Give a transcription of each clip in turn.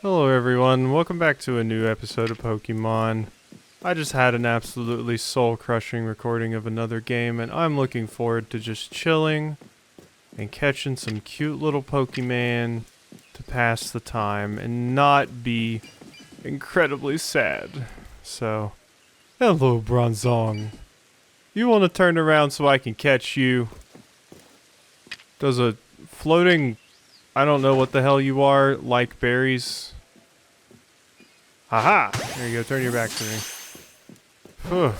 Hello everyone, welcome back to a new episode of Pokemon. I just had an absolutely soul-crushing recording of another game, and I'm looking forward to just chilling and catching some cute little Pokemon to pass the time and not be incredibly sad. So, hello Bronzong. You want to turn around so I can catch you? Does a floating, I don't know what the hell you are, like berries? Haha! There you go, turn your back to me. Phew.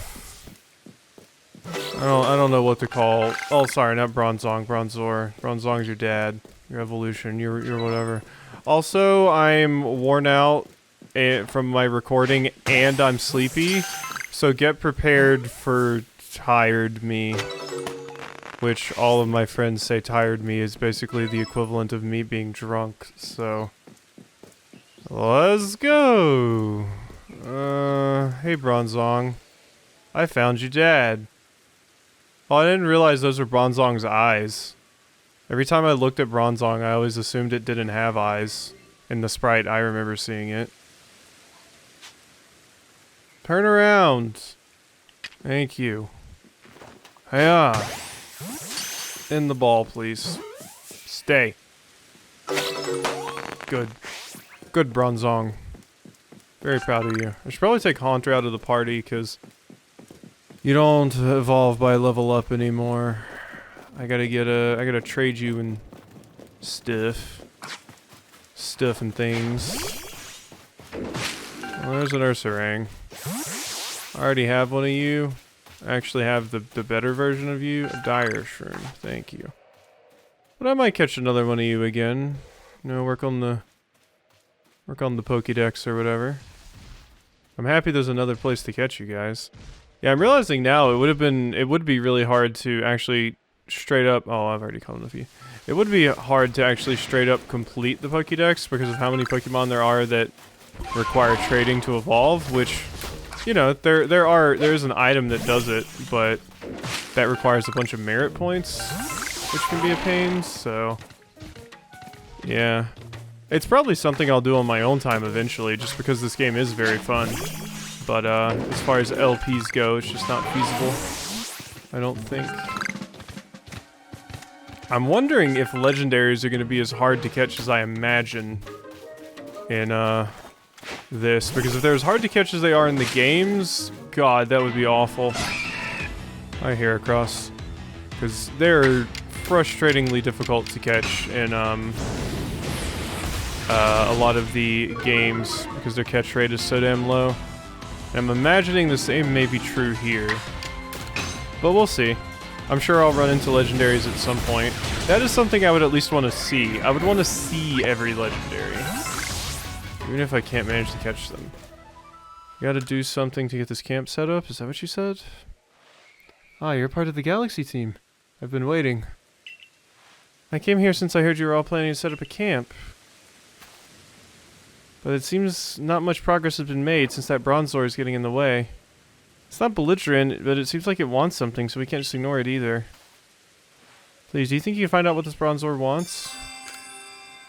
I don't know what to call. Oh, sorry, not Bronzong, Bronzor. Bronzong's your dad. Your evolution, your whatever. Also, I'm worn out from my recording and I'm sleepy. So get prepared for tired me. Which all of my friends say tired me is basically the equivalent of me being drunk, so let's go! Hey Bronzong. I found you dad. Oh, I didn't realize those were Bronzong's eyes. Every time I looked at Bronzong, I always assumed it didn't have eyes. In the sprite, I remember seeing it. Turn around! Thank you. Hiya! In the ball, please. Stay. Good. Good, Bronzong. Very proud of you. I should probably take Haunter out of the party, because you don't evolve by level up anymore. I gotta trade you in stuff. Stuff and things. Well, there's an Ursaring. I already have one of you. I actually have the better version of you, a dire shroom. Thank you. But I might catch another one of you again. You know, work on the Pokédex or whatever. I'm happy there's another place to catch you guys. Yeah, I'm realizing now it would be really hard to actually straight up. Oh, I've already caught enough of you. It would be hard to actually straight up complete the Pokédex because of how many Pokemon there are that require trading to evolve, which, you know, there is an item that does it, but that requires a bunch of merit points, which can be a pain, so yeah. It's probably something I'll do on my own time eventually, just because this game is very fun. But as far as LPs go, it's just not feasible, I don't think. I'm wondering if legendaries are going to be as hard to catch as I imagine in this, because if they're as hard to catch as they are in the games, god, that would be awful. I hear across, because they're frustratingly difficult to catch in a lot of the games because their catch rate is so damn low. And I'm imagining the same may be true here, but we'll see. I'm sure I'll run into legendaries at some point. That is something I would at least want to see. I would want to see every legendary. Even if I can't manage to catch them. You gotta do something to get this camp set up? Is that what you said? Ah, you're part of the Galaxy team. I've been waiting. I came here since I heard you were all planning to set up a camp. But it seems not much progress has been made since that Bronzor is getting in the way. It's not belligerent, but it seems like it wants something, so we can't just ignore it either. Please, do you think you can find out what this Bronzor wants?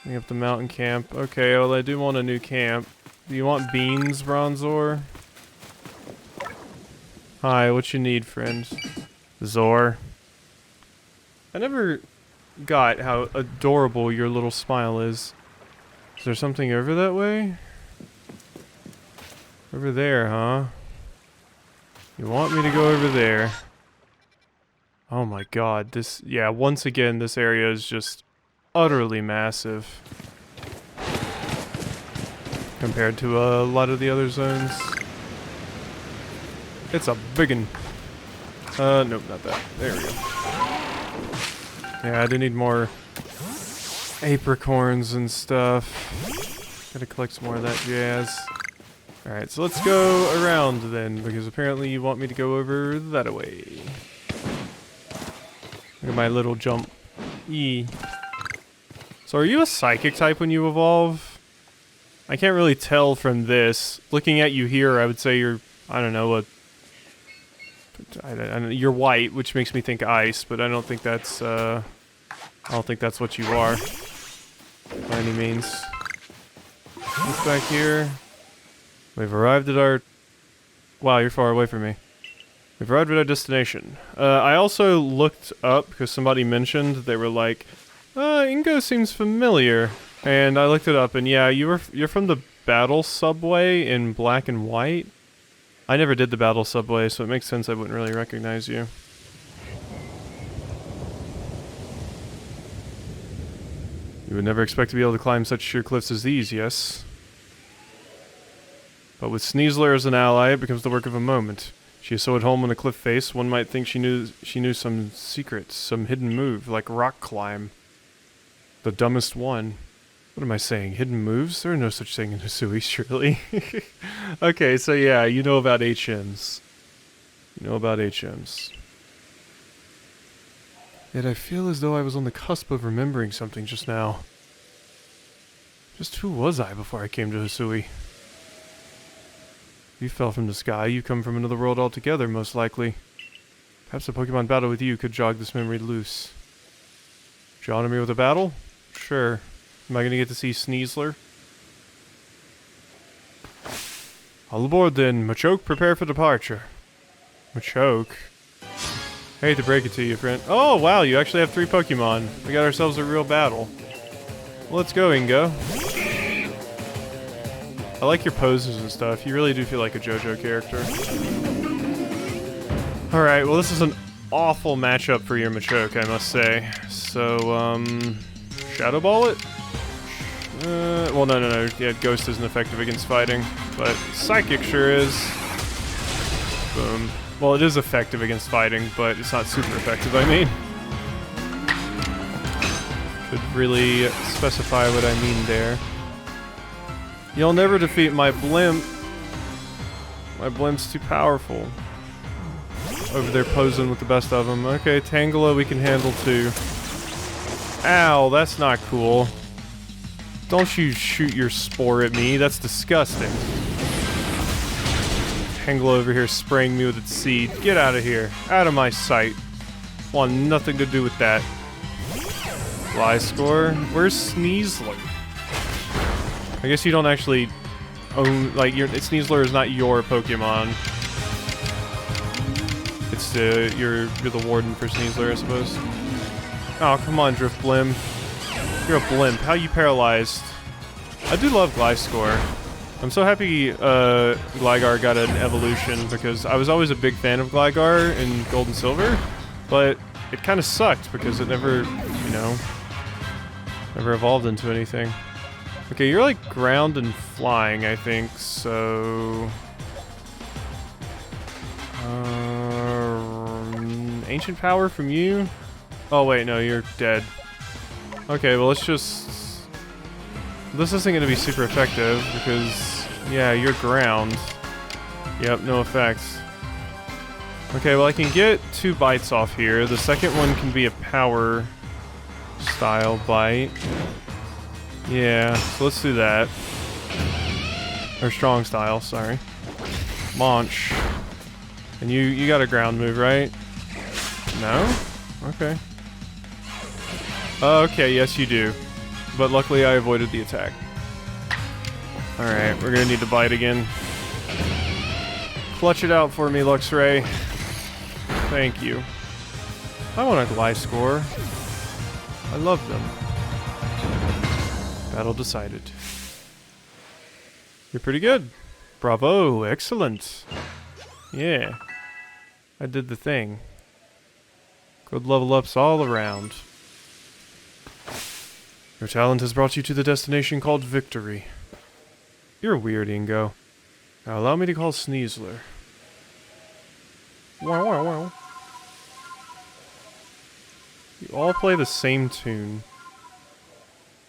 Bring up the mountain camp. Okay, well, I do want a new camp. Do you want beans, Bronzor? Hi, what you need, friend? Zor. I never got how adorable your little smile is. Is there something over that way? Over there, huh? You want me to go over there? Oh my god, this... Yeah, once again, this area is just utterly massive compared to a lot of the other zones. It's a biggin. Nope, not that. There we go. Yeah, I do need more apricorns and stuff. Gotta collect some more of that jazz. Alright, so let's go around then, because apparently you want me to go over that way. Look at my little jump. E. So are you a psychic type when you evolve? I can't really tell from this. Looking at you here, I would say you're, I don't know, you're white, which makes me think ice, but I don't think that's what you are. By any means. What's back here? We've arrived at our... Wow, you're far away from me. We've arrived at our destination. I also looked up, because somebody mentioned, they were like, Ingo seems familiar. And I looked it up, and yeah, you're from the Battle Subway in Black and White. I never did the Battle Subway, so it makes sense I wouldn't really recognize you. You would never expect to be able to climb such sheer cliffs as these, yes? But with Sneasler as an ally, it becomes the work of a moment. She is so at home on a cliff face, one might think she knew some secrets, some hidden move, like rock climb. The dumbest one. What am I saying? Hidden moves? There are no such thing in Hisui, surely. Okay, so yeah, you know about HMs. You know about HMs. Yet I feel as though I was on the cusp of remembering something just now. Just who was I before I came to Hisui? You fell from the sky, you come from another world altogether, most likely. Perhaps a Pokemon battle with you could jog this memory loose. Do you honor me with a battle? Sure. Am I gonna get to see Sneasler? All aboard then. Machoke, prepare for departure. Machoke? I hate to break it to you, friend. Oh, wow, you actually have 3 Pokemon. We got ourselves a real battle. Well, let's go, Ingo. I like your poses and stuff. You really do feel like a JoJo character. Alright, well this is an awful matchup for your Machoke, I must say. So, Shadow Ball it? Well, no. Yeah, Ghost isn't effective against fighting, but Psychic sure is. Boom. Well, it is effective against fighting, but it's not super effective, I mean. Should really specify what I mean there. You'll never defeat my blimp. My blimp's too powerful. Over there posing with the best of them. Okay, Tangela we can handle too. Ow, that's not cool. Don't you shoot your spore at me, that's disgusting. Tangela over here spraying me with its seed. Get out of here. Out of my sight. Want nothing to do with that. Fly score? Where's Sneasler? I guess you don't actually own, like, Sneasler is not your Pokemon. It's you're the warden for Sneasler, I suppose. Oh, come on, Drifblim. You're a blimp. How you paralyzed? I do love Gliscor. I'm so happy Gligar got an evolution, because I was always a big fan of Gligar in Gold and Silver, but it kind of sucked because it never, you know, never evolved into anything. Okay, you're like ground and flying, I think, so... Ancient Power from you? Oh wait, no, you're dead. Okay, well let's just... This isn't going to be super effective, because, yeah, you're ground. Yep, no effects. Okay, well I can get 2 bites off here. The second one can be a power style bite. Yeah, so let's do that. Or strong style, sorry. Launch. And you got a ground move, right? No? Okay. Okay, yes you do. But luckily I avoided the attack. Alright, we're gonna need to bite again. Clutch it out for me, Luxray. Thank you. I want a Gliscor. I love them. Battle decided. You're pretty good. Bravo, excellent. Yeah. I did the thing. Good level ups all around. Your talent has brought you to the destination called Victory. You're weird, Ingo. Now allow me to call Sneasler. Wow, wow, wow. You all play the same tune.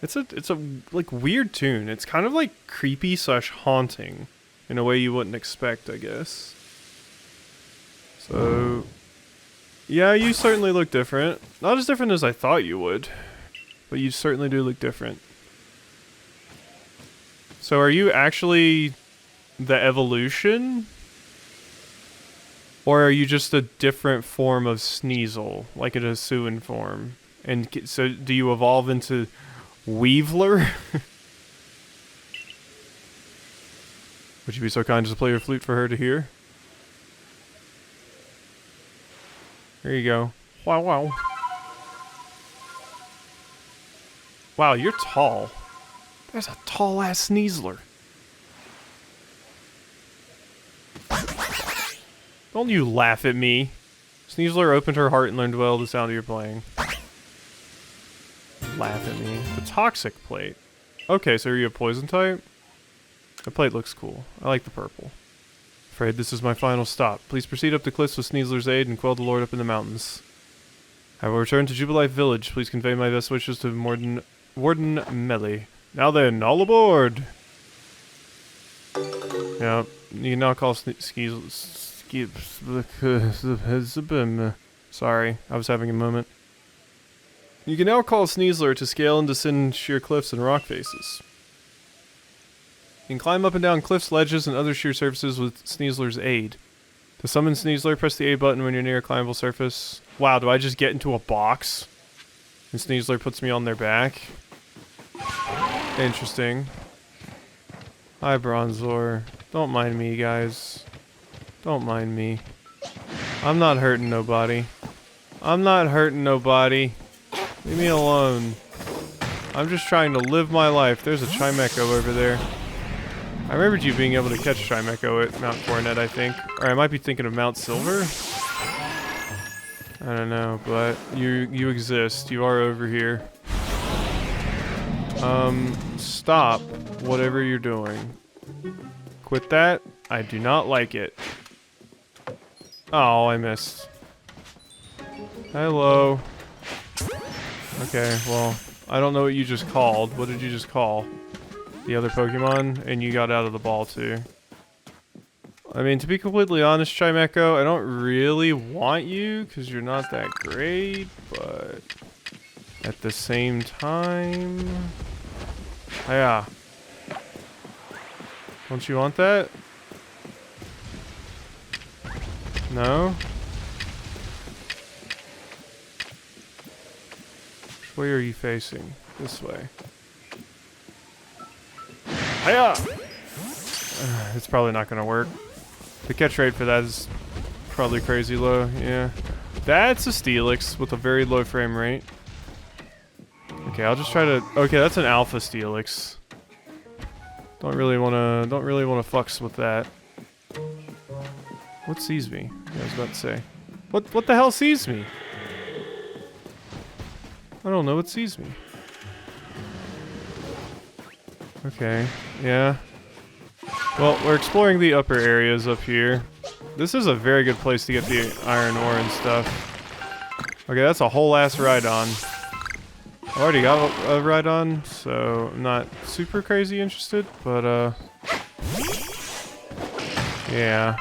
It's a like weird tune. It's kind of like creepy slash haunting in a way you wouldn't expect, I guess. So yeah, you certainly look different. Not as different as I thought you would, but you certainly do look different. So are you actually the evolution? Or are you just a different form of Sneasel, like a Hisuian form? And so do you evolve into Weavler? Would you be so kind as to play your flute for her to hear? There you go. Wow, wow. Wow, you're tall. There's a tall-ass Sneasler. Don't you laugh at me. Sneasler opened her heart and learned well the sound of your playing. Laugh at me. The toxic plate. Okay, so are you a poison type? The plate looks cool. I like the purple. Afraid this is my final stop. Please proceed up the cliffs with Sneasler's aid and quell the Lord up in the mountains. I will return to Jubilife Village. Please convey my best wishes to Warden Melly. Now then, all aboard! Yep, you can now call Sorry, I was having a moment. You can now call Sneasler to scale and descend sheer cliffs and rock faces. You can climb up and down cliffs, ledges, and other sheer surfaces with Sneasler's aid. To summon Sneasler, press the A button when you're near a climbable surface. Wow, do I just get into a box? And Sneasler puts me on their back? Interesting. Hi, Bronzor. Don't mind me, guys. Don't mind me. I'm not hurting nobody. I'm not hurting nobody. Leave me alone. I'm just trying to live my life. There's a Chimecho over there. I remembered you being able to catch Chimecho at Mount Coronet, I think. Or I might be thinking of Mount Silver? I don't know, but you exist. You are over here. Stop whatever you're doing. Quit that. I do not like it. Oh, I missed. Hello. Okay, well, I don't know what you just called. What did you just call? The other Pokemon? And you got out of the ball, too. I mean, to be completely honest, Chimecho, I don't really want you, because you're not that great, but at the same time... Yeah. Don't you want that? No? Which way are you facing? This way. Hiya! It's probably not gonna work. The catch rate for that is probably crazy low, yeah. That's a Steelix with a very low frame rate. Okay, I'll just try to... Okay, that's an Alpha Steelix. Don't really wanna fucks with that. What sees me? I was about to say. What the hell sees me? I don't know what sees me. Okay, yeah. Well, we're exploring the upper areas up here. This is a very good place to get the iron ore and stuff. Okay, that's a whole ass Rhydon. I already got a Rhydon, so I'm not super crazy interested, but yeah.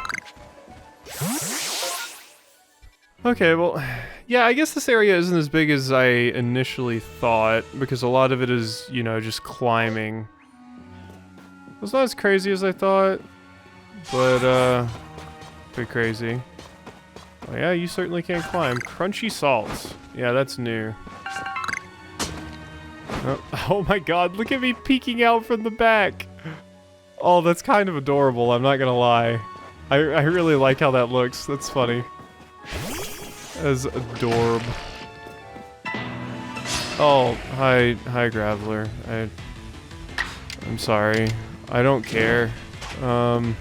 Okay, well, yeah, I guess this area isn't as big as I initially thought, because a lot of it is, you know, just climbing. It's not as crazy as I thought, but, pretty crazy. Oh yeah, you certainly can climb. Crunchy salts. Yeah, that's new. Oh my god, look at me peeking out from the back! Oh, that's kind of adorable, I'm not gonna lie. I really like how that looks, that's funny. As adorb. Oh, hi Graveler. I'm sorry. I don't care. Run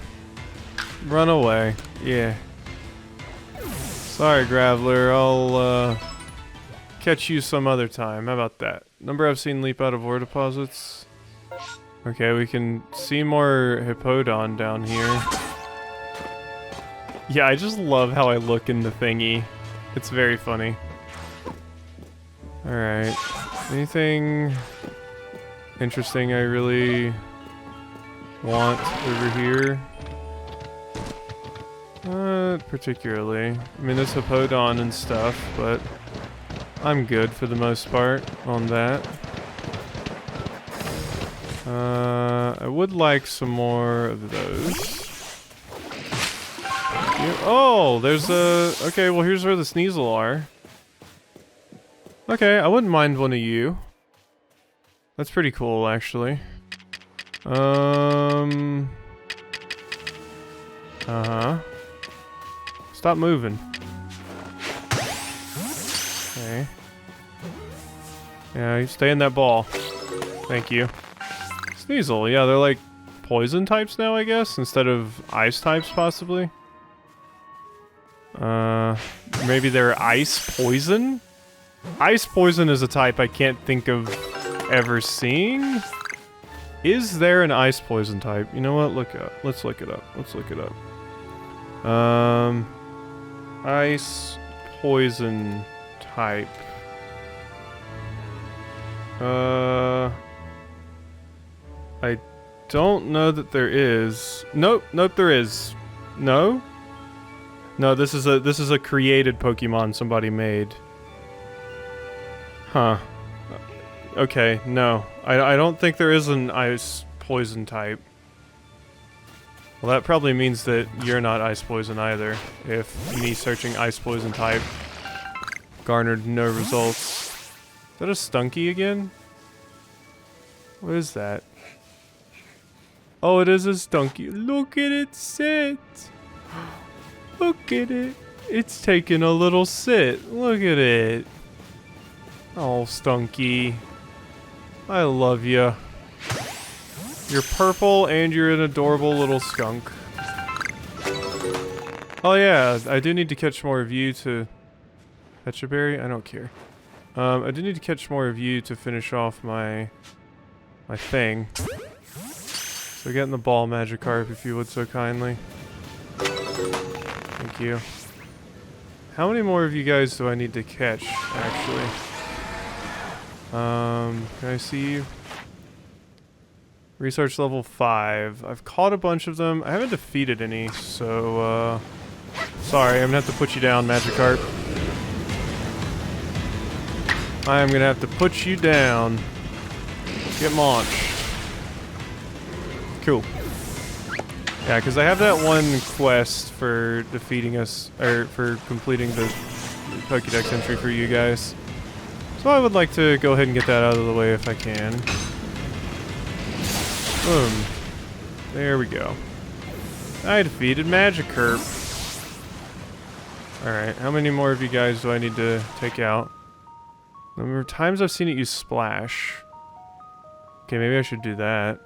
away. Yeah. Sorry, Graveler. I'll, catch you some other time. How about that? Number I've seen leap out of ore deposits. Okay, we can see more Hippodon down here. Yeah, I just love how I look in the thingy. It's very funny. Alright. Anything interesting I really want over here? Not particularly. I mean, there's Hippodon and stuff, but I'm good for the most part on that. I would like some more of those. Oh, there's a... Okay, well here's where the Sneasel are. Okay, I wouldn't mind one of you. That's pretty cool, actually. Stop moving. Okay. Yeah, you stay in that ball. Thank you. Sneasler, yeah, they're like poison types now, I guess, instead of ice types, possibly. Maybe they're ice poison? Ice poison is a type I can't think of ever seeing. Is there an ice poison type? You know what? Let's look it up. Let's look it up. Ice poison type. I don't know that there is. Nope, there is. No? No, this is a created Pokemon somebody made. Huh. Okay, no. I don't think there is an ice poison type. Well, that probably means that you're not ice poison either, if me searching ice poison type garnered no results. Is that a Stunky again? What is that? Oh, it is a Stunky. Look at it sit! Look at it! It's taking a little sit. Look at it. Oh, Stunky. I love you. You're purple and you're an adorable little skunk. Oh yeah, I do need to catch more of you to... Fetch a berry? I don't care. I do need to catch more of you to finish off my thing. So get in the ball, Magikarp, if you would so kindly. Thank you. How many more of you guys do I need to catch, actually? Can I see you? Research level 5. I've caught a bunch of them. I haven't defeated any, so, sorry, I'm gonna have to put you down, Magikarp. I am gonna have to put you down. Get launched. Cool. Yeah, because I have that one quest for defeating us, or for completing the Pokédex entry for you guys. So I would like to go ahead and get that out of the way if I can. Boom. There we go. I defeated Magikarp. Alright, how many more of you guys do I need to take out? Number of times I've seen it use Splash. Okay, maybe I should do that.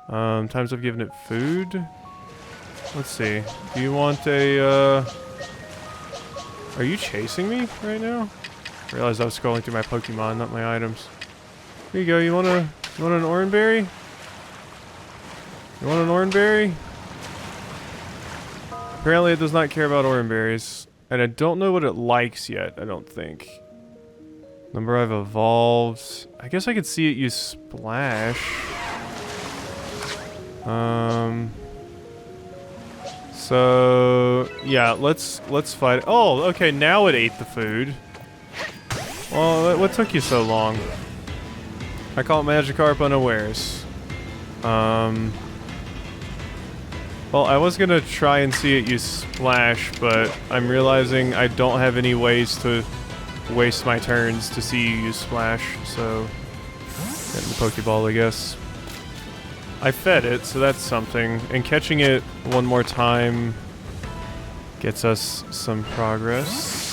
Times I've given it food? Let's see. Do you want a, Are you chasing me right now? I realized I was scrolling through my Pokemon, not my items. Here you go, you want an Oranberry? You want an Oranberry? Apparently it does not care about Oranberries. And I don't know what it likes yet, I don't think. Number I've evolved. I guess I could see it use Splash. So yeah, let's fight. Oh, okay, now it ate the food. Well, what took you so long? I caught Magikarp unawares. Well, I was gonna try and see it use Splash, but I'm realizing I don't have any ways to waste my turns to see you use Splash, so get in the Poké Ball, I guess. I fed it, so that's something, and catching it one more time gets us some progress.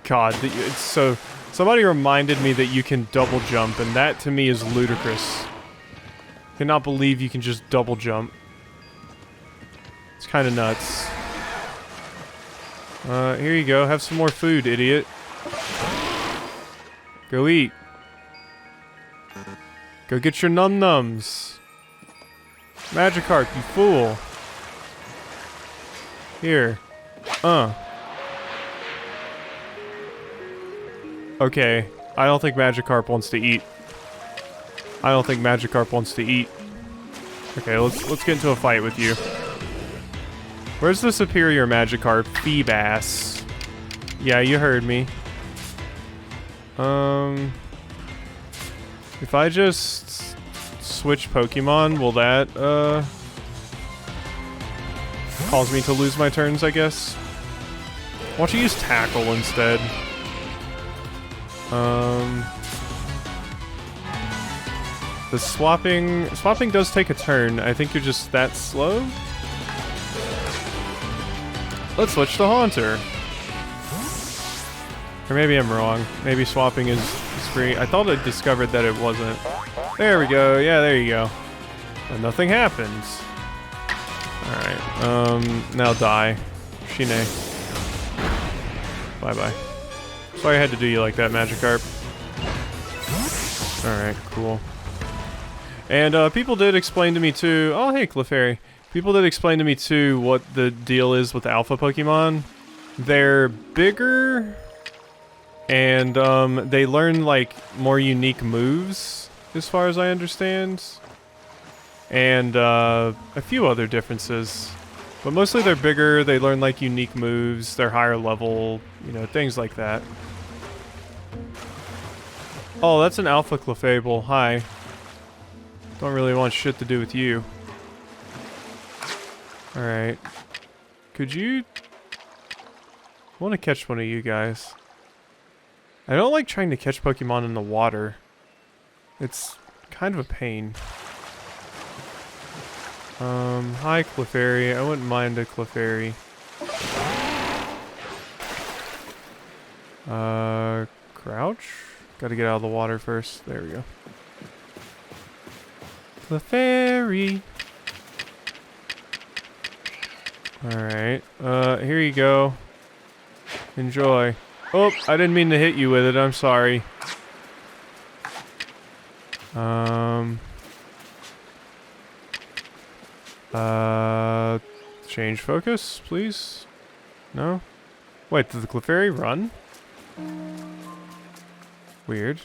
God, it's so... Somebody reminded me that you can double jump, and that to me is ludicrous. I cannot believe you can just double jump. It's kind of nuts. Here you go. Have some more food, idiot. Go eat. Go get your num-nums. Magikarp, you fool. Here. Okay. I don't think Magikarp wants to eat. I don't think Magikarp wants to eat. Okay, let's get into a fight with you. Where's the superior Magikarp? Feebas. Yeah, you heard me. If I just switch Pokemon, will that, cause me to lose my turns, I guess? Why don't you use Tackle instead? The swapping does take a turn. I think you're just that slow. Let's switch to Haunter. Or maybe I'm wrong. Maybe swapping is free. I thought I discovered that it wasn't. There we go. Yeah, there you go. And nothing happens. Alright. Now die. Shine. Bye-bye. Sorry I had to do you like that, Magikarp. Alright, cool. And people did explain to me too... Oh, hey, Clefairy. People did explain to me too what the deal is with the alpha Pokemon. They're bigger... And, they learn, like, more unique moves, as far as I understand. And, a few other differences. But mostly they're bigger, they learn, like, unique moves, they're higher level, you know, things like that. Oh, that's an Alpha Clefable. Hi. Don't really want shit to do with you. Alright. Could you... I want to catch one of you guys. I don't like trying to catch Pokemon in the water. It's kind of a pain. Hi Clefairy. I wouldn't mind a Clefairy. Crouch? Gotta get out of the water first. There we go. Clefairy! Alright. Here you go. Enjoy. Oh, I didn't mean to hit you with it. I'm sorry. Change focus, please? No? Wait, did the Clefairy run? Weird.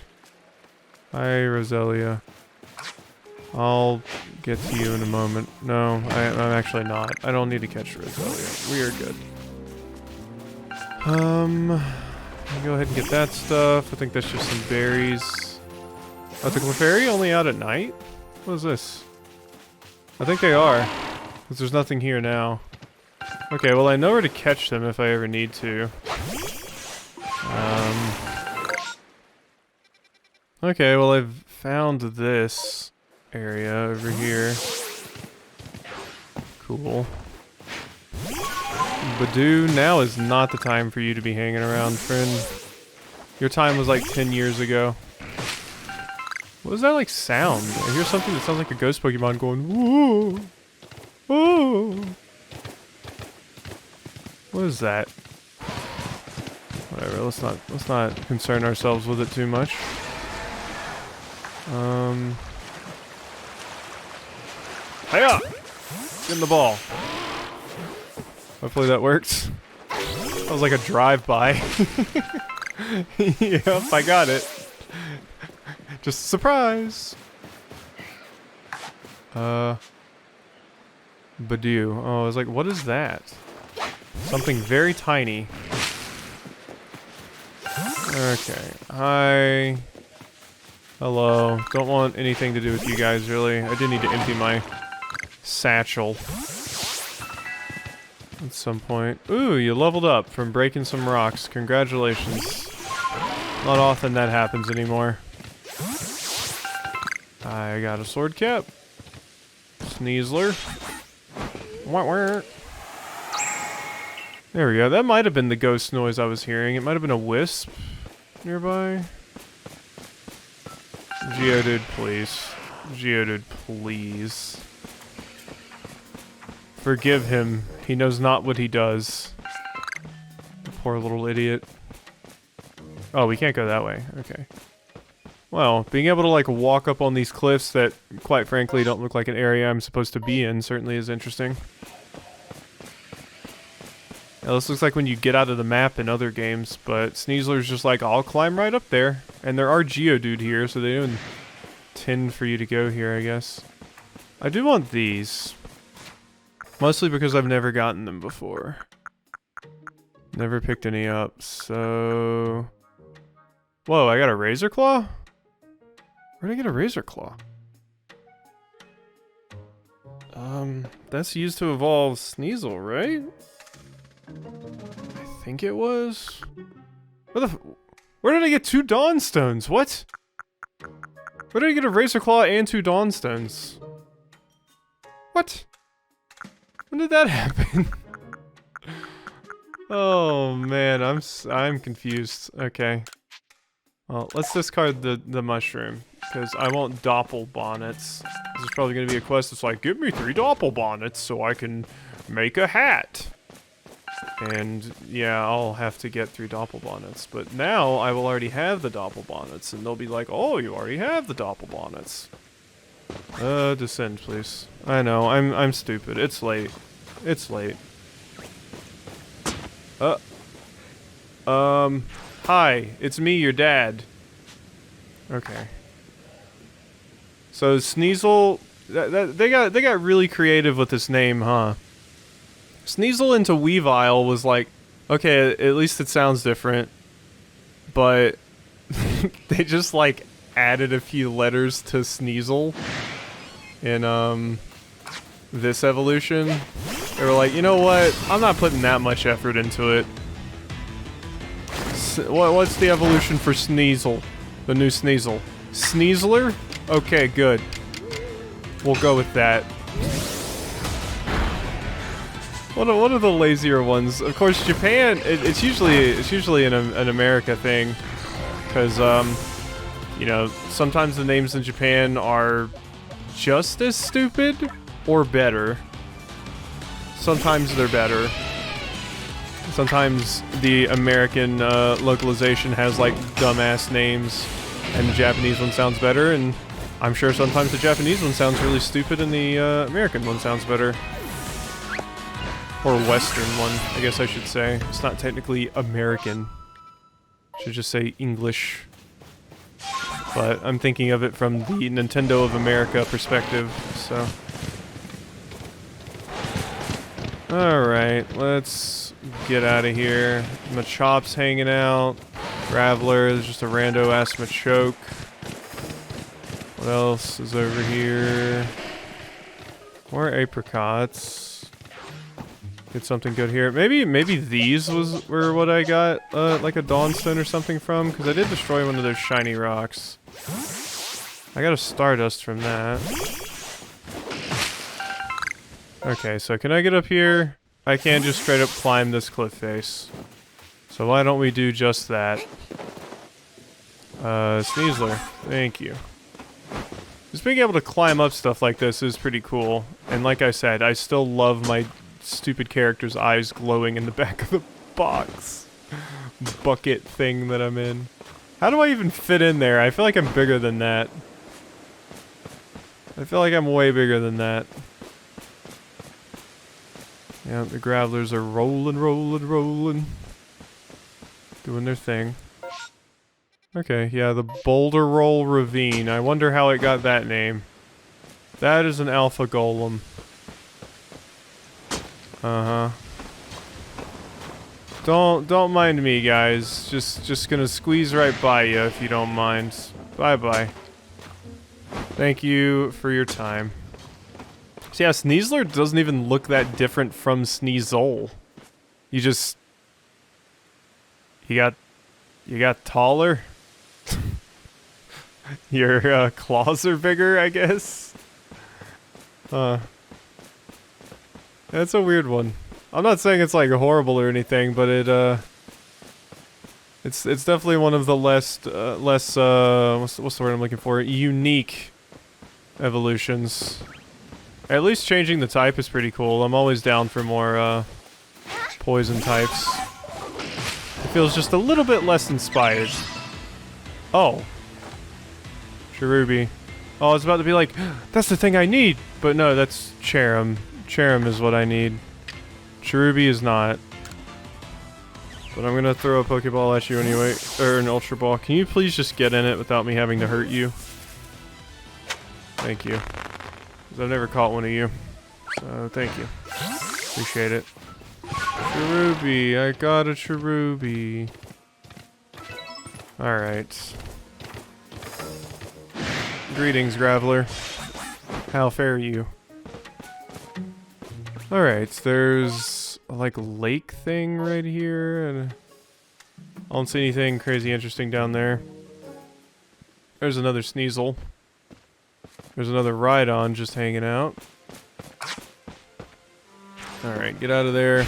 Hi, Roselia. I'll get to you in a moment. No, I'm actually not. I don't need to catch Roselia. We are good. Go ahead and get that stuff. I think that's just some berries. Oh, the Clefairy only out at night? What is this? I think they are. Because there's nothing here now. Okay, well I know where to catch them if I ever need to. Okay, well I've found this area over here. Cool. Badoo, now is not the time for you to be hanging around, friend. Your time was like 10 years ago. What was that like sound? I hear something that sounds like a ghost Pokemon going, woo! Woo! What is that? Whatever, let's not concern ourselves with it too much. Hiya! Get in the ball. Hopefully that works. That was like a drive-by. Yep, I got it. Just a surprise. Badoo. Oh, I was like, what is that? Something very tiny. Okay. Hi. Hello. Don't want anything to do with you guys, really. I do need to empty my satchel at some point. Ooh, you leveled up from breaking some rocks. Congratulations. Not often that happens anymore. I got a sword cap. Sneasler. There we go. That might have been the ghost noise I was hearing. It might have been a wisp nearby. Geodude, please. Geodude, please. Forgive him. He knows not what he does. Poor little idiot. Oh, we can't go that way. Okay. Well, being able to like walk up on these cliffs that, quite frankly, don't look like an area I'm supposed to be in certainly is interesting. Now, this looks like when you get out of the map in other games, but Sneasler's just like, I'll climb right up there. And there are Geodude here, so they don't intend for you to go here, I guess. I do want these. Mostly because I've never gotten them before. Never picked any up, so... Whoa, I got a Razor Claw? Where'd I get a Razor Claw? That's used to evolve Sneasel, right? I think it was. Where did I get 2 Dawn Stones? What? Where did I get a Razor Claw and 2 Dawnstones? What? When did that happen? Oh man, I'm confused. Okay. Well, let's discard the mushroom, because I want Doppel Bonnets. This is probably going to be a quest that's like, give me 3 Doppel Bonnets so I can make a hat. And yeah, I'll have to get 3 Doppel Bonnets. But now I will already have the Doppel Bonnets, and they'll be like, oh, you already have the Doppel Bonnets. Descend, please. I know, I'm stupid. It's late. It's late. Hi, it's me, your dad. Okay. So Sneasel, they got really creative with this name, huh? Sneasel into Weavile was like, okay, at least it sounds different, but they just like added a few letters to Sneasel in this evolution. They were like, you know what? I'm not putting that much effort into it. What's the evolution for Sneasel? The new Sneasel. Sneasler? Okay, good. We'll go with that. One of the lazier ones. Of course, Japan. It's usually an America thing, because you know, sometimes the names in Japan are just as stupid or better. Sometimes they're better. Sometimes the American localization has like dumbass names, and the Japanese one sounds better, and I'm sure sometimes the Japanese one sounds really stupid and the American one sounds better. Or Western one, I guess I should say. It's not technically American. I should just say English. But I'm thinking of it from the Nintendo of America perspective, so. Alright, let's get out of here. Machope's hanging out. Graveler, there's just a rando-ass Machoke. What else is over here? More apricots. Get something good here. Maybe these were what I got, like a Dawnstone or something from, because I did destroy one of those shiny rocks. I got a Stardust from that. Okay, so can I get up here? I can't just straight up climb this cliff face. So why don't we do just that? Sneasler, thank you. Just being able to climb up stuff like this is pretty cool. And like I said, I still love my stupid character's eyes glowing in the back of the box. Bucket thing that I'm in. How do I even fit in there? I feel like I'm bigger than that. I feel like I'm way bigger than that. Yeah, the Gravelers are rolling. Doing their thing. Okay, yeah, the Boulder Roll Ravine. I wonder how it got that name. That is an Alpha Golem. Uh-huh. Don't mind me, guys. Just gonna squeeze right by you if you don't mind. Bye-bye. Thank you for your time. So yeah, Sneasler doesn't even look that different from Sneasel. You got taller. Your claws are bigger, I guess. That's a weird one. I'm not saying it's like horrible or anything, but it's definitely one of the less what's the word I'm looking for? Unique evolutions. At least changing the type is pretty cool. I'm always down for more poison types. It feels just a little bit less inspired. Oh. Cherubi. Oh, I was about to be like, that's the thing I need! But no, that's Cherim. Cherim is what I need. Cherubi is not. But I'm gonna throw a Pokeball at you anyway. Or an Ultra Ball. Can you please just get in it without me having to hurt you? Thank you. I've never caught one of you. So, thank you. Appreciate it. Cherubi, I got a Cherubi. Alright. Greetings, Graveler. How fare you? Alright, there's a, like, lake thing right here, and I don't see anything crazy interesting down there. There's another Sneasel. There's another Rhydon just hanging out. Alright, get out of there.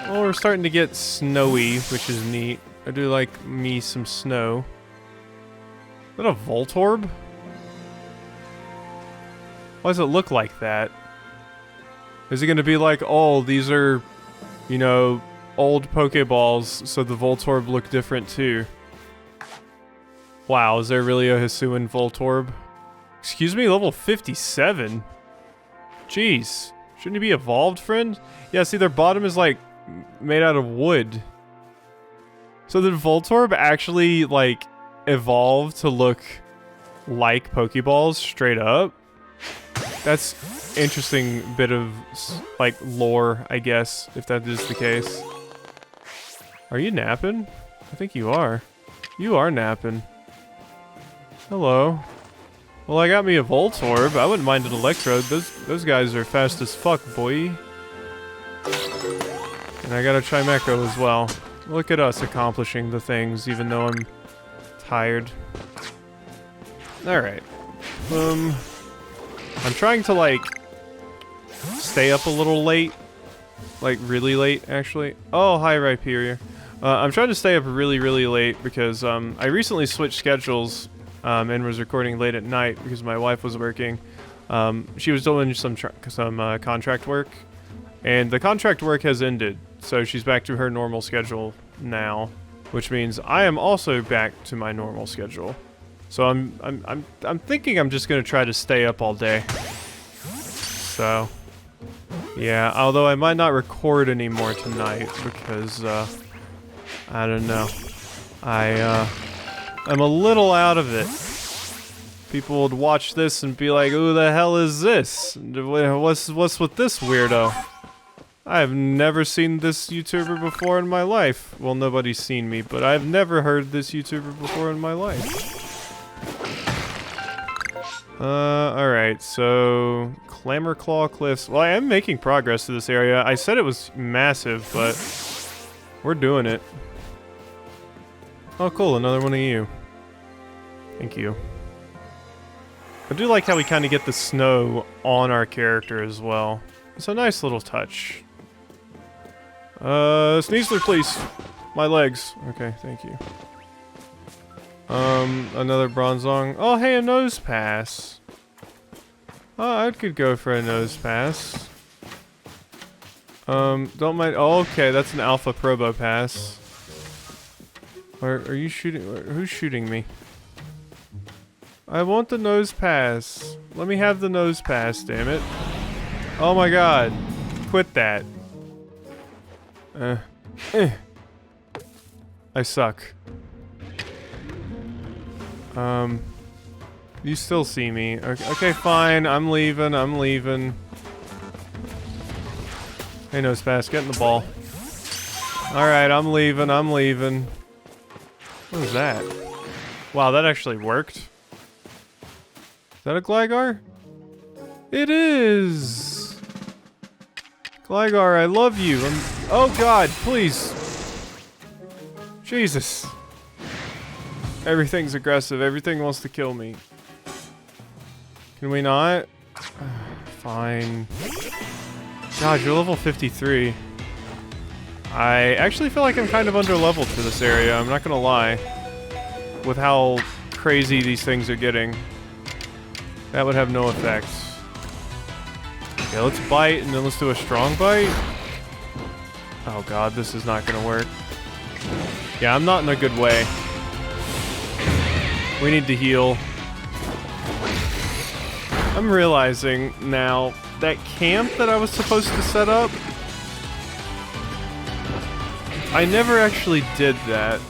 Oh, we're starting to get snowy, which is neat. I do like me some snow. Is that a Voltorb? Why does it look like that? Is it going to be like, oh, these are, you know, old Poké Balls, so the Voltorb look different too? Wow, is there really a Hisuian Voltorb? Excuse me, level 57? Jeez. Shouldn't he be evolved, friend? Yeah, see, their bottom is, like, made out of wood. So did Voltorb actually, like, evolve to look like Pokeballs straight up? That's interesting bit of, like, lore, I guess, if that is the case. Are you napping? I think you are. You are napping. Hello. Well, I got me a Voltorb. I wouldn't mind an Electrode. Those guys are fast as fuck, boy. And I got a Chimecho as well. Look at us accomplishing the things, even though I'm tired. Alright. I'm trying to, like, stay up a little late. Like, really late, actually. Oh, hi, Rhyperior. I'm trying to stay up really, really late because, I recently switched schedules, and was recording late at night because my wife was working. She was doing some contract work, and the contract work has ended, so she's back to her normal schedule now, which means I am also back to my normal schedule. So I'm thinking I'm just gonna try to stay up all day. So, yeah. Although I might not record anymore tonight because I don't know. I'm a little out of it. People would watch this and be like, "Who the hell is this? What's with this weirdo?" I've never seen this YouTuber before in my life. Well, nobody's seen me, but I've never heard this YouTuber before in my life. Alright, so Clamorclaw Cliffs. Well, I am making progress to this area. I said it was massive, but we're doing it. Oh, cool, another one of you. Thank you. I do like how we kind of get the snow on our character as well. It's a nice little touch. Sneasler, please. My legs. Okay, thank you. Another Bronzong. Oh, hey, a Nose Pass. Oh, I could go for a Nose Pass. Don't mind. Oh, okay, that's an Alpha Probo Pass. Are you shooting? Who's shooting me? I want the Nose Pass. Let me have the Nose Pass, damn it. Oh my god. Quit that. I suck. You still see me. Okay, fine. I'm leaving. Hey, Nose Pass, get in the ball. Alright, I'm leaving. What was that? Wow, that actually worked. Is that a Gligar? It is! Gligar, I love you. Oh god, please. Jesus. Everything's aggressive. Everything wants to kill me. Can we not? Fine. God, you're level 53. I actually feel like I'm kind of under-leveled for this area, I'm not gonna lie. With how crazy these things are getting. That would have no effect. Okay, let's bite, and then let's do a strong bite. Oh god, this is not gonna work. Yeah, I'm not in a good way. We need to heal. I'm realizing now that camp that I was supposed to set up, I never actually did that.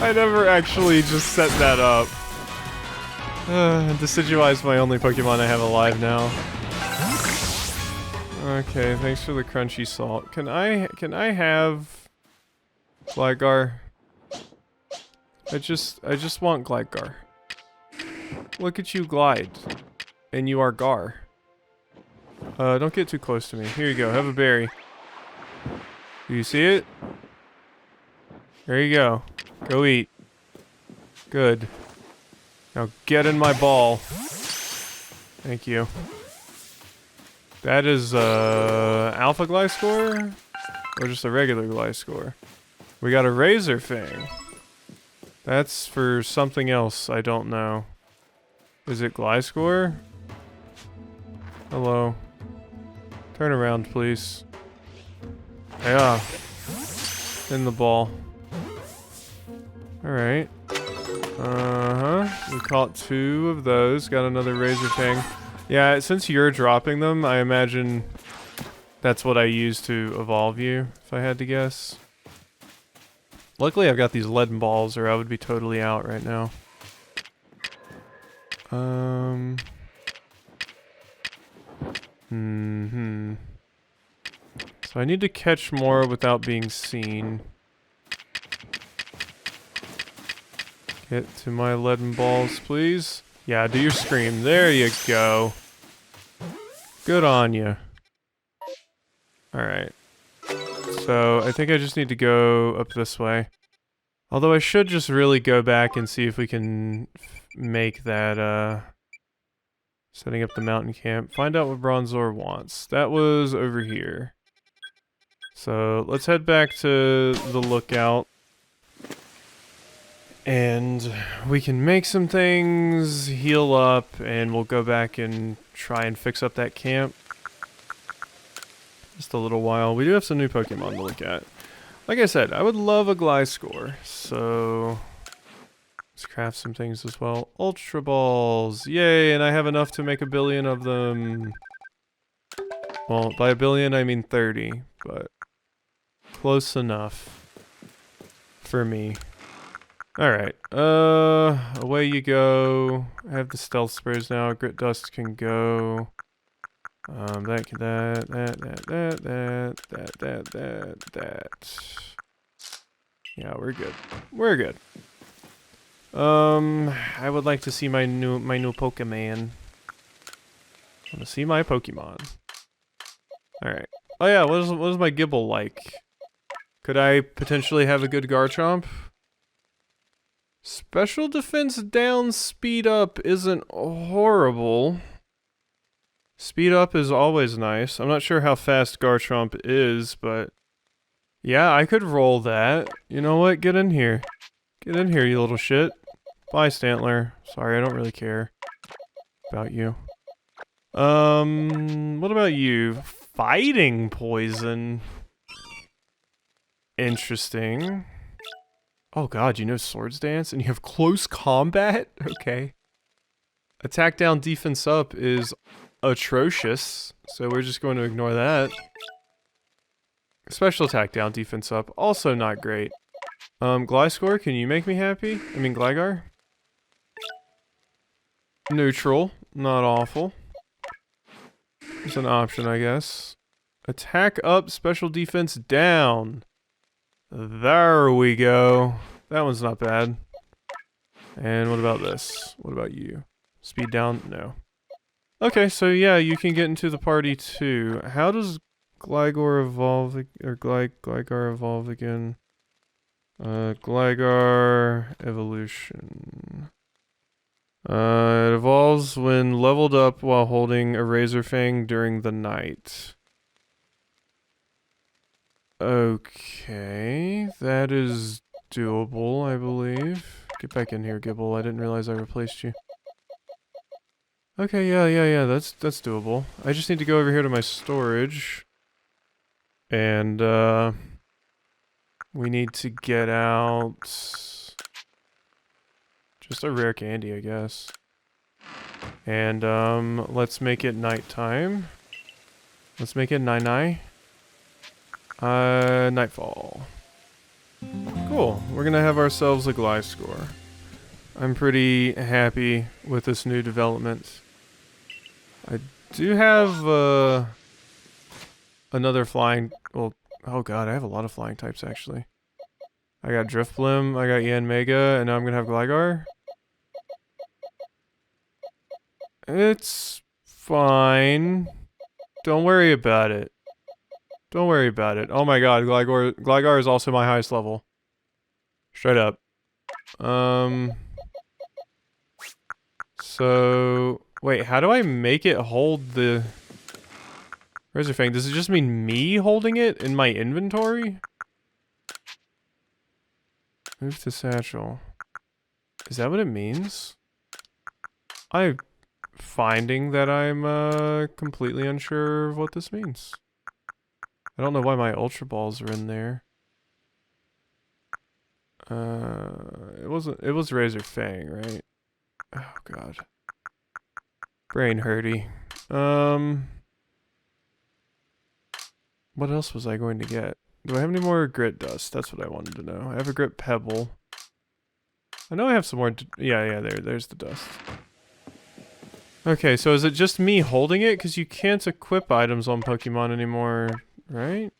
I never actually just set that up. Decidueye is my only Pokemon I have alive now. Okay, thanks for the crunchy salt. Can I have Gligar? I just want Gligar. Look at you glide. And you are Gar. Don't get too close to me. Here you go, have a berry. Do you see it? There you go. Go eat. Good. Now get in my ball. Thank you. That is Alpha Gliscor? Or just a regular Gliscor? We got a Razor Fang. That's for something else, I don't know. Is it Gliscor? Hello. Turn around, please. Yeah. In the ball. Alright. We caught 2 of those. Got another Razor Fang. Yeah, since you're dropping them, I imagine that's what I use to evolve you, if I had to guess. Luckily, I've got these leaden balls, or I would be totally out right now. So I need to catch more without being seen. Get to my leaden balls, please. Yeah, do your scream. There you go. Good on you. Alright. So, I think I just need to go up this way. Although I should just really go back and see if we can make that, setting up the mountain camp. Find out what Bronzor wants. That was over here. So, let's head back to the lookout. And we can make some things, heal up, and we'll go back and try and fix up that camp. Just a little while. We do have some new Pokemon to look at. Like I said, I would love a Gliscor, so let's craft some things as well. Ultra Balls! Yay, and I have enough to make 1 billion of them. Well, by 1 billion I mean 30, but close enough for me. Alright, away you go. I have the stealth sprays now. Grit Dust can go. That. Yeah, we're good. We're good. I would like to see my new Pokemon. I want to see my Pokemon. Alright. Oh yeah, what is my Gibble like? Could I potentially have a good Garchomp? Special defense down, speed up isn't horrible. Speed up is always nice. I'm not sure how fast Garchomp is, but yeah, I could roll that. You know what? Get in here. Get in here, you little shit. Bye, Stantler. Sorry, I don't really care about you. What about you? Fighting poison. Interesting. Oh god, you know Swords Dance? And you have close combat? Okay. Attack down, defense up is atrocious, so we're just going to ignore that. Special attack down, defense up, also not great. Gliscor, can you make me happy? I mean, Gligar? Neutral, not awful. It's an option, I guess. Attack up, special defense down. There we go. That one's not bad. And what about this? What about you? Speed down? No. Okay, so yeah, you can get into the party too. How does Gligar evolve, or Gligar evolve again? Gligar evolution. It evolves when leveled up while holding a Razor Fang during the night. Okay, that is doable, I believe. Get back in here, Gibble. I didn't realize I replaced you. Okay, yeah, that's doable. I just need to go over here to my storage. And, we need to get out just a rare candy, I guess. And, let's make it nighttime. Let's make it night-night. Nightfall. Cool. We're gonna have ourselves a Gliscor. I'm pretty happy with this new development. I do have, another flying... Well, oh god, I have a lot of flying types, actually. I got Drifblim, I got Yanmega, and now I'm gonna have Gligar. It's fine. Don't worry about it. Don't worry about it. Oh my god, Gligar is also my highest level. Straight up. So wait, how do I make it hold the Razor Fang? Does it just mean me holding it in my inventory? Move to satchel. Is that what it means? I'm finding that I'm completely unsure of what this means. I don't know why my Ultra Balls are in there. It was Razor Fang, right? Oh god. Brain hurty. What else was I going to get? Do I have any more grit dust? That's what I wanted to know. I have a grit pebble. I know I have some more. Yeah, there's the dust. Okay, so is it just me holding it? Because you can't equip items on Pokemon anymore, right?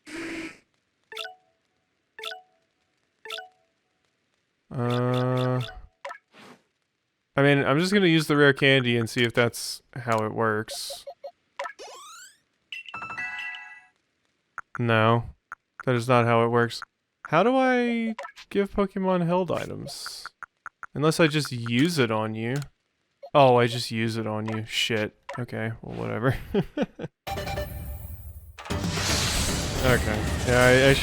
I mean, I'm just gonna use the rare candy and see if that's how it works. No, that is not how it works. How do I give Pokemon held items? Unless I just use it on you. Oh, I just use it on you. Shit. Okay, well, whatever. Okay. Yeah, I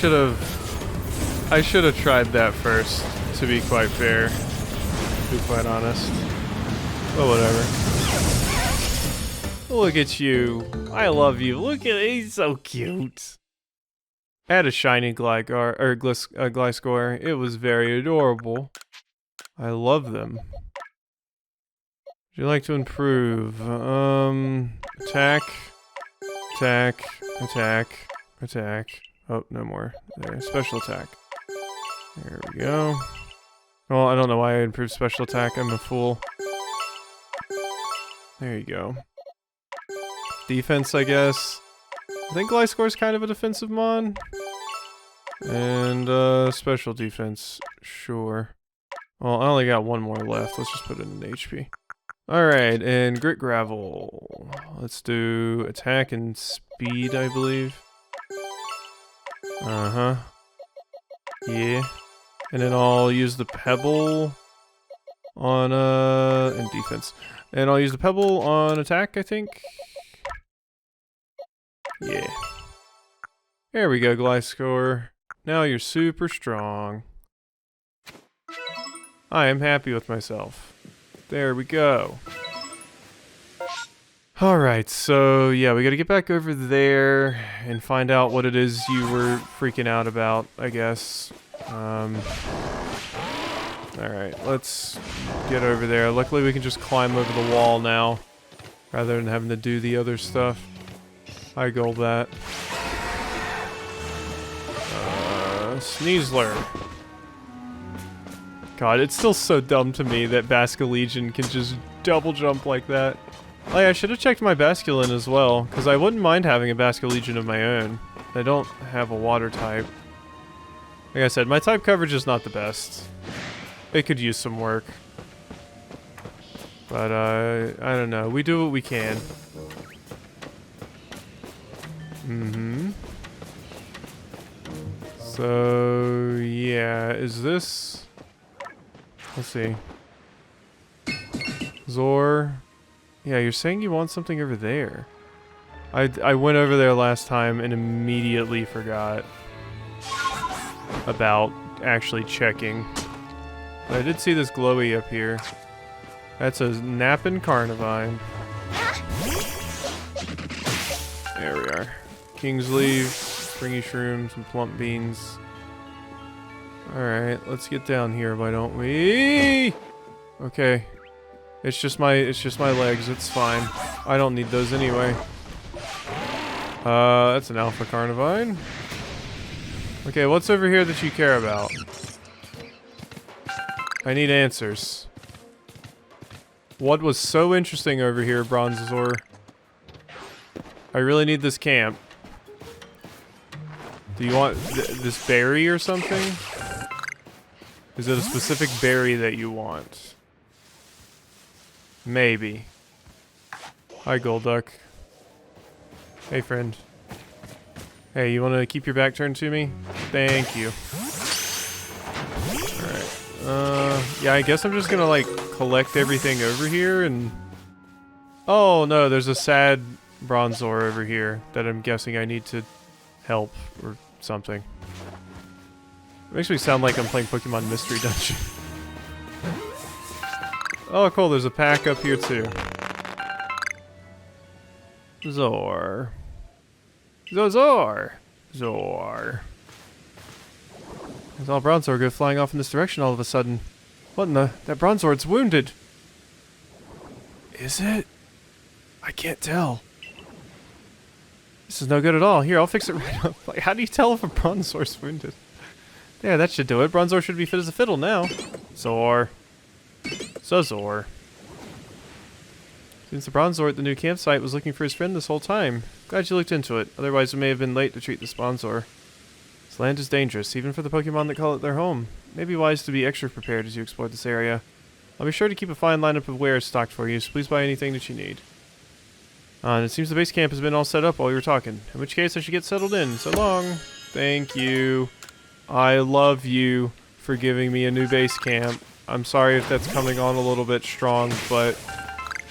should have tried that first, to be quite fair. To be quite honest. But whatever. Look at you. I love you. Look at he's so cute. I had a shiny Gliscor. It was very adorable. I love them. Would you like to improve? Attack. Attack. Attack. Attack. Oh, no more. There. Special attack. There we go. Well, I don't know why I improved special attack. I'm a fool. There you go. Defense, I guess. I think Gliscor's kind of a defensive mon. And, special defense. Sure. Well, I only got one more left. Let's just put it in HP. Alright, and Grit Gravel. Let's do attack and speed, I believe. Uh-huh. Yeah. And then I'll use the Pebble on, and defense. And I'll use the Pebble on attack, I think. Yeah. There we go, Gliscor. Now you're super strong. I am happy with myself. There we go. Alright, so yeah, we gotta get back over there and find out what it is you were freaking out about, I guess. Alright, let's get over there. Luckily we can just climb over the wall now, rather than having to do the other stuff. I gold that. Sneasler. God, it's still so dumb to me that Basculegion can just double jump like that. Like, I should have checked my Basculin as well, because I wouldn't mind having a Basculegion of my own. I don't have a water type. Like I said, my type coverage is not the best. It could use some work. But, I don't know. We do what we can. Mm-hmm. So, yeah, is this... Let's see. Zor. Yeah, you're saying you want something over there. I went over there last time and immediately forgot about actually checking. But I did see this glowy up here. That's a Nappin' Carnivine. There we are. King's Leaf, Springy Shroom, some plump beans. Alright, let's get down here, why don't we? Okay. It's just my legs, it's fine. I don't need those anyway. That's an Alpha Carnivine. Okay, what's over here that you care about? I need answers. What was so interesting over here, Bronzor? I really need this camp. Do you want this berry or something? Is it a specific berry that you want? Maybe. Hi, Golduck. Hey, friend. Hey, you want to keep your back turned to me? Thank you. Alright. Yeah, I guess I'm just gonna, like, collect everything over here and... Oh, no, there's a sad Bronzor over here that I'm guessing I need to help or something. It makes me sound like I'm playing Pokemon Mystery Dungeon. Oh, cool, there's a pack up here, too. Zor. Zor. Zor. There's all Bronzor go flying off in this direction all of a sudden. What in the? That Bronzord's wounded. Is it? I can't tell. This is no good at all. Here, I'll fix it right up. Like, how do you tell if a Bronzor's wounded? There, that should do it. Bronzor should be fit as a fiddle now. Zor. So Zor. Since the Bronzor at the new campsite was looking for his friend this whole time. Glad you looked into it. Otherwise, we may have been late to treat this Bronzor. This land is dangerous, even for the Pokemon that call it their home. It may be wise to be extra prepared as you explore this area. I'll be sure to keep a fine lineup of wares stocked for you, so please buy anything that you need. And it seems the base camp has been all set up while we were talking. In which case, I should get settled in. So long. Thank you. I love you for giving me a new base camp. I'm sorry if that's coming on a little bit strong, but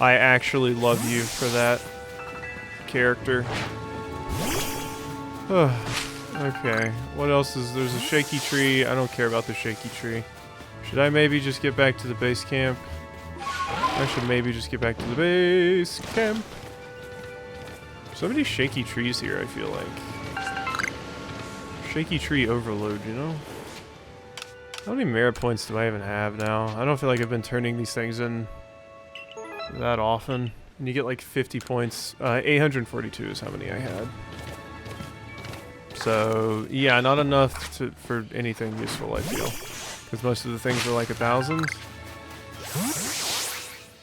I actually love you for that character. Okay, what else is... There's a shaky tree. I don't care about the shaky tree. Should I maybe just get back to the base camp? I should maybe just get back to the base camp. So many shaky trees here, I feel like. Shaky tree overload, you know? How many merit points do I even have now? I don't feel like I've been turning these things in that often. And you get like 50 points. 842 is how many I had. So, yeah, not enough for anything useful, I feel. Because most of the things are like 1,000.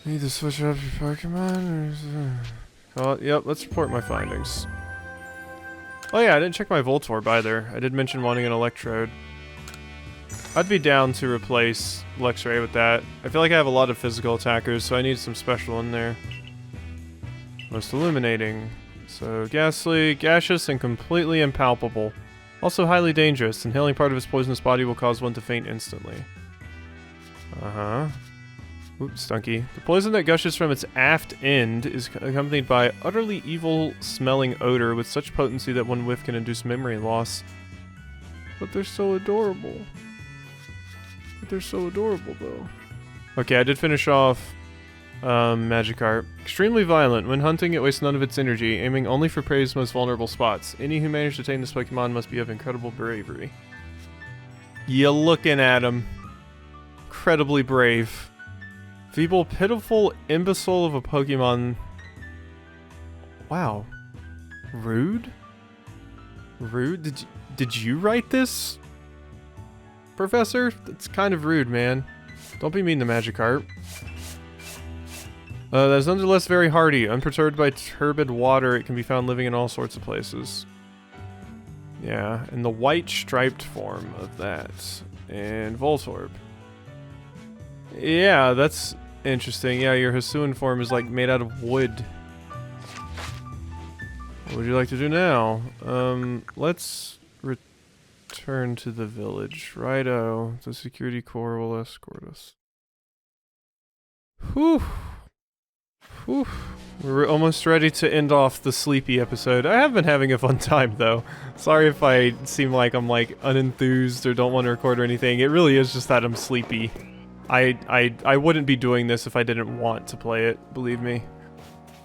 Need to switch up your Pokemon? Oh, yep, let's report my findings. Oh yeah, I didn't check my Voltorb either. I did mention wanting an Electrode. I'd be down to replace Luxray with that. I feel like I have a lot of physical attackers, so I need some special in there. Most illuminating. So, ghastly, gaseous, and completely impalpable. Also highly dangerous. Inhaling part of its poisonous body will cause one to faint instantly. Uh-huh. Oops, Stunky. The poison that gushes from its aft end is accompanied by utterly evil-smelling odor with such potency that one whiff can induce memory loss. But they're so adorable. They're so adorable, though. Okay, I did finish off Magikarp. Extremely violent. When hunting, it wastes none of its energy, aiming only for prey's most vulnerable spots. Any who manage to tame this Pokemon must be of incredible bravery. You looking at him. Incredibly brave. Feeble, pitiful imbecile of a Pokemon. Wow. Rude? Rude? Did you write this? Professor? That's kind of rude, man. Don't be mean to Magikarp. That is nonetheless very hardy. Unperturbed by turbid water, it can be found living in all sorts of places. Yeah, and the white striped form of that. And Voltorb. Yeah, that's interesting. Yeah, your Hisuian form is like made out of wood. What would you like to do now? Let's return to the village. Righto. The security corps will escort us. Whew. Whew. We're almost ready to end off the sleepy episode. I have been having a fun time, though. Sorry if I seem like I'm, like, unenthused or don't want to record or anything. It really is just that I'm sleepy. I wouldn't be doing this if I didn't want to play it, believe me.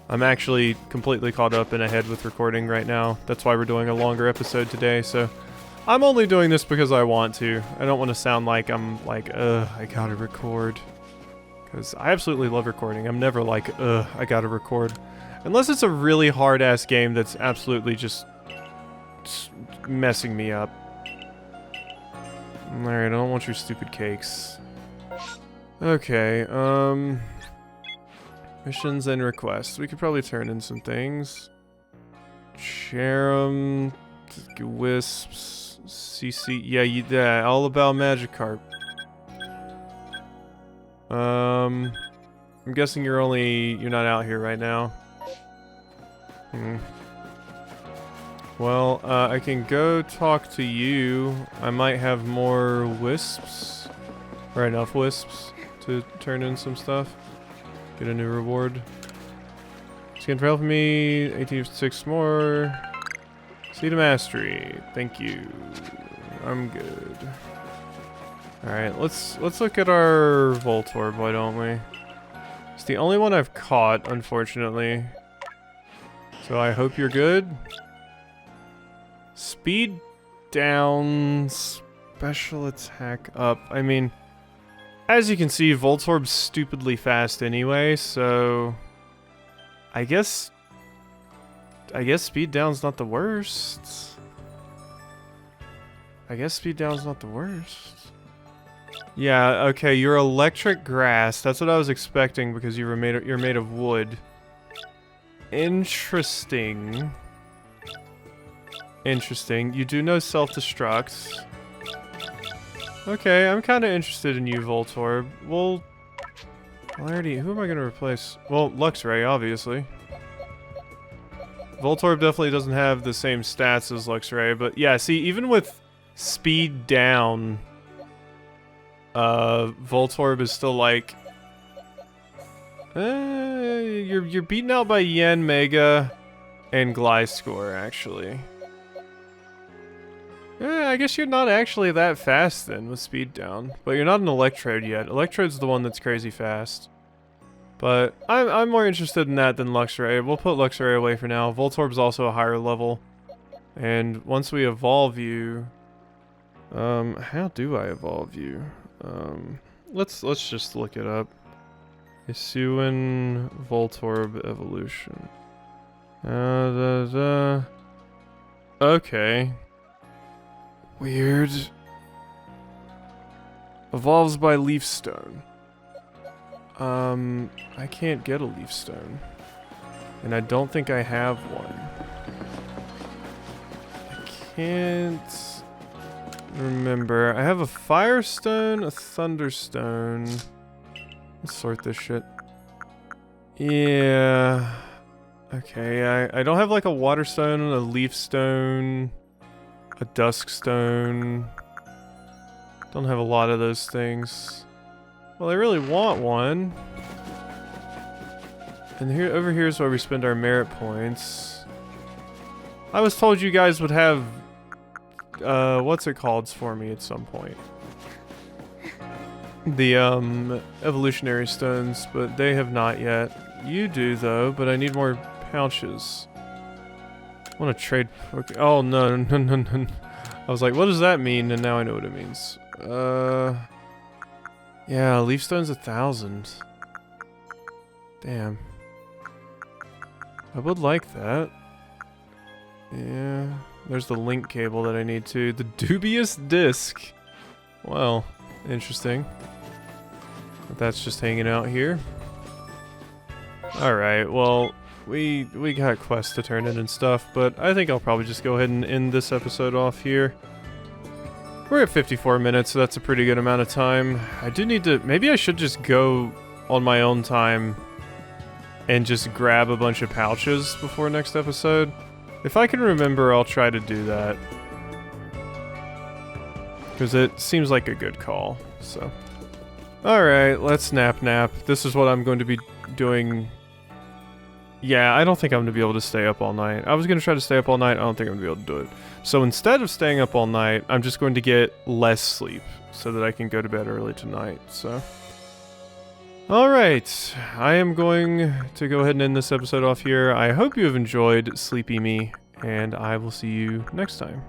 I'm actually completely caught up and ahead with recording right now. That's why we're doing a longer episode today, so... I'm only doing this because I want to. I don't want to sound like I'm like, I gotta record. Because I absolutely love recording. I'm never like, I gotta record. Unless it's a really hard-ass game that's absolutely just messing me up. Alright, I don't want your stupid cakes. Okay, missions and requests. We could probably turn in some things. Cherum, Wisps, CC, yeah, all about Magikarp. I'm guessing you're not out here right now. Well, I can go talk to you. I might have more Wisps. Or enough wisps to turn in some stuff. Get a new reward. Skin for helping me. 86 more. Seed of Mastery. Thank you. I'm good. Alright, let's look at our Voltorb, why don't we? It's the only one I've caught, unfortunately. So I hope you're good. Speed down, special attack up. I mean, as you can see, Voltorb's stupidly fast anyway, so I guess speed down's not the worst. Yeah, okay, you're electric grass. That's what I was expecting because you're made of wood. Interesting. Interesting. You do know self-destructs. Okay, I'm kind of interested in you, Voltorb. Well, who am I going to replace? Well, Luxray, obviously. Voltorb definitely doesn't have the same stats as Luxray, but yeah, see, even with speed down, Voltorb is still like, you're beaten out by Yen, Mega, and Gliscor, actually. I guess you're not actually that fast then with speed down, but you're not an Electrode yet. Electrode's the one that's crazy fast. But I'm more interested in that than Luxray. We'll put Luxray away for now. Voltorb's also a higher level. And once we evolve you, how do I evolve you? Let's just look it up. Hisuian Voltorb evolution. Okay. Weird. Evolves by Leaf Stone. I can't get a Leaf Stone. And I don't think I have one. I can't remember. I have a Firestone, a Thunderstone. Let's sort this shit. Yeah. Okay, I don't have like a Water Stone, a Leaf Stone, a Dusk Stone. Don't have a lot of those things. Well, I really want one. And here, over here is where we spend our merit points. I was told you guys would have, what's it called for me at some point. The, evolutionary stones, but they have not yet. You do, though, but I need more pouches. I want to trade oh, no. I was like, what does that mean? And now I know what it means. Yeah, Leaf Stone's 1,000. Damn. I would like that. Yeah. There's the link cable that I need to. The dubious disc. Well, interesting. But that's just hanging out here. Alright, well, we got quests to turn in and stuff, but I think I'll probably just go ahead and end this episode off here. We're at 54 minutes, so that's a pretty good amount of time. I do need to... Maybe I should just go on my own time and just grab a bunch of pouches before next episode. If I can remember, I'll try to do that. Because it seems like a good call, so... Alright, let's nap. This is what I'm going to be doing. Yeah, I don't think I'm going to be able to stay up all night. I was going to try to stay up all night. I don't think I'm going to be able to do it. So instead of staying up all night, I'm just going to get less sleep so that I can go to bed early tonight, so... Alright, I am going to go ahead and end this episode off here. I hope you have enjoyed Sleepy Me, and I will see you next time.